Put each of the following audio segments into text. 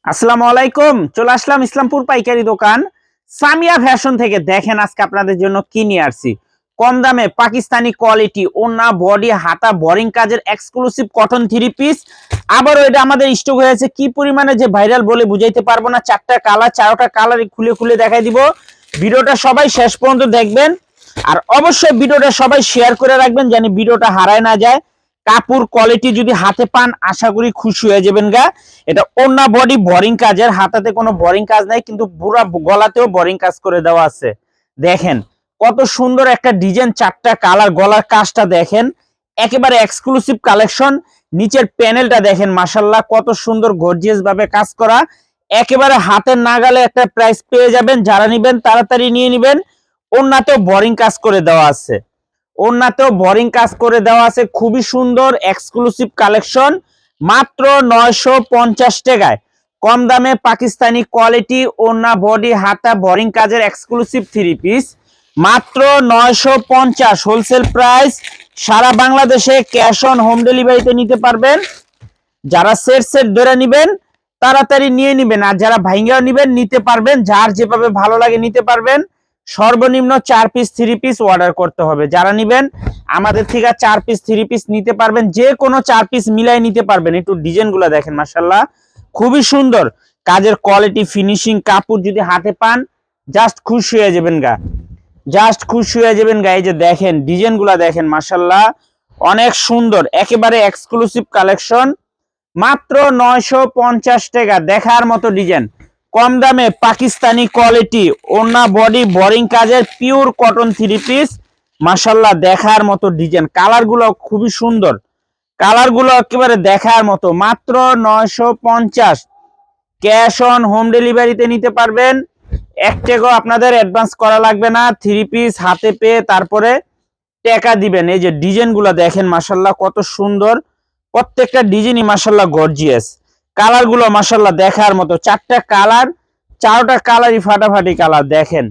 আসসালামু আলাইকুম। চলে আসলাম ইসলামপুর পাইকারি দোকান সামিয়া ফ্যাশন থেকে। দেখেন আজকে আপনাদের জন্য কি নিয়ে আসছি। কম দামে পাকিস্তানি কোয়ালিটি ওন্না বডি হাতা বোরিং কাজের এক্সক্লুসিভ কটন থ্রি পিস। আবারও এটা আমাদের স্টক হয়েছে, কি পরিমাণে যে ভাইরাল বলে বুঝাইতে পারবো না। চারটা কালার, চারটা কালার খুলে খুলে দেখাই দিব। ভিডিওটা সবাই শেষ পর্যন্ত দেখবেন, আর অবশ্যই ভিডিওটা সবাই শেয়ার করে রাখবেন যেন ভিডিওটা হারায় না যায়। কাপড় কোয়ালিটি যদি হাতে পান আশা করি খুশি হয়ে যাবেন গা। এটা ওন্না বডি বোরিং কাজের, হাতাতে কোনো বোরিং কাজ নাই, কিন্তু পুরা গলাতেও বোরিং কাজ করে দেওয়া আছে। দেখেন কত সুন্দর একটা ডিজাইন, চারটা কালার, গলার কাজটা দেখেন একেবারে এক্সক্লুসিভ কালেকশন। নিচের প্যানেলটা দেখেন মাশাআল্লাহ কত সুন্দর গর্জিয়াস ভাবে কাজ করা। একেবারে হাতের নাগালে একটা প্রাইস পেয়ে যাবেন। যারা নিবেন তাড়াতাড়ি নিয়ে নিবেন। ওন্নাতেও বোরিং কাজ করে দেওয়া আছে, ওন্নাতেও বোরিং কাজ করে দেওয়া আছে। খুবই সুন্দর এক্সক্লুসিভ কালেকশন, মাত্র 950 টাকায় কম দামে পাকিস্তানি কোয়ালিটি ওন্না বডি হাতা বোরিং কাজের এক্সক্লুসিভ থ্রি পিস, মাত্র 950 হোলসেল প্রাইস। সারা বাংলাদেশে ক্যাশ অন হোম ডেলিভারিতে নিতে পারবেন। যারা সেট সেট ধরে নিবেন তাড়াতাড়ি নিয়ে নিবেন, আর যারা ভাইঙ্গাও নিবেন নিতে পারবেন, যার যেভাবে ভালো লাগে নিতে পারবেন। সর্বনিম্ন 4 পিস 3 পিস অর্ডার করতে হবে। যারা নিবেন আমাদের থেকে 4 পিস 3 পিস নিতে পারবেন, যে কোনো 4 পিস মিলাই নিতে পারবেন। একটু ডিজাইনগুলো দেখেন মাশাআল্লাহ খুবই সুন্দর কাজের কোয়ালিটি ফিনিশিং। কাপড় যদি হাতে পান জাস্ট খুশি হয়ে যাবেন গা, জাস্ট খুশি হয়ে যাবেন গা। এই যে দেখেন ডিজাইনগুলো দেখেন মাশাআল্লাহ অনেক সুন্দর, একেবারে এক্সক্লুসিভ কালেকশন, মাত্র 950 টাকা। দেখার মতো ডিজাইন, কম দামে পাকিস্তানি কোয়ালিটি ওন্না বডি বোরিং কাজের পিওর কটন থ্রি পিস, মাশাআল্লাহ দেখার মতো ডিজাইন। কালারগুলো খুবই সুন্দর, কালারগুলো একেবারে দেখার মতো, মাত্র 950। ক্যাশ অন হোম ডেলিভারিতে নিতে পারবেন। এক টাকাও আপনাদের অ্যাডভান্স করা লাগবে না। থ্রি পিস হাতে পেয়ে তারপরে টাকা দিবেন। এই যে ডিজাইনগুলো দেখেন মাশাআল্লাহ কত সুন্দর, প্রত্যেকটা ডিজাইনই মাশাআল্লাহ গর্জিয়াস। কালারগুলো মাশাআল্লাহ দেখার মতো, চারটা কালার, চারটা কালারই ফাটাফাটি কালার। দেখেন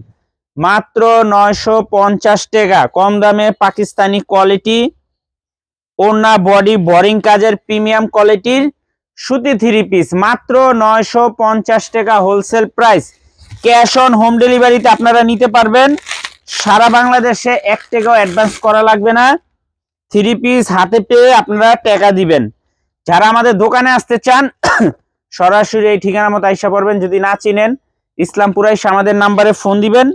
মাত্র 950 টাকা কম দামে পাকিস্তানি কোয়ালিটি ওন্না বডি বোরিং কাজের প্রিমিয়াম কোয়ালিটির সুতি থ্রি পিস, মাত্র 950 টাকা wholesale price. Cash on home ডেলিভারিতে আপনারা নিতে পারবেন। সারা বাংলাদেশে এক টাকাও অ্যাডভান্স করা লাগবে না। থ্রি পিস হাতে পেয়ে আপনারা টাকা দিবেন। যারা আমাদের দোকানে আসতে চান সরাসরি এই ঠিকানা মতো আইসা পড়বেন। যদি না চিনেন ইসলামপুর আইসা আমাদের নাম্বারে ফোন দিবেন,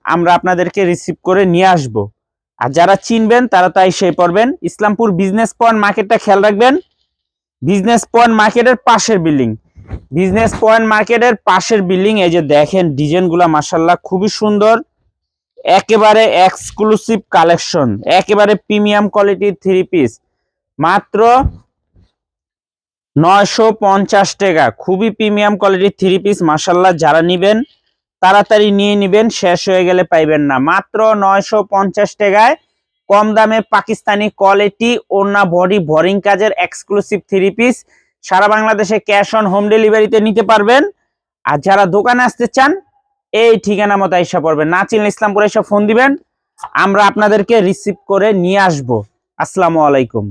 আমরা আপনাদেরকে রিসিভ করে নিয়ে আসব। আর যারা চিনবেন তারা তো আইসাই পড়বেন। ইসলামপুর বিজনেস পয়েন্ট মার্কেটটা খেয়াল রাখবেন, বিজনেস পয়েন্ট মার্কেটের পাশের বিল্ডিং, বিজনেস পয়েন্ট মার্কেটের পাশের বিল্ডিং। এই যে দেখেন ডিজাইনগুলো মাশাআল্লাহ খুবই সুন্দর, একেবারে এক্সক্লুসিভ কালেকশন, একেবারে প্রিমিয়াম কোয়ালিটির থ্রি পিস, মাত্র 950 টাকা। খুবই প্রিমিয়াম কোয়ালিটির থ্রি পিস মাশাআল্লাহ। যারা নিবেন তাড়াতাড়ি নিয়ে নিবেন, শেষ হয়ে গেলে পাইবেন না। মাত্র 950 টাকায় কম দামে পাকিস্তানি কোয়ালিটি ওন্না বডি বোরিং কাজের এক্সক্লুসিভ থ্রি পিস। সারা বাংলাদেশে ক্যাশ অন হোম ডেলিভারিতে নিতে পারবেন। আর যারা দোকানে আসতে চান এই ঠিকানা মতো আইসা পড়বেন। না চিনলে ইসলামপুরে এসে ফোন দিবেন, আমরা আপনাদেরকে রিসিভ করে নিয়ে আসবো। আসসালামু আলাইকুম।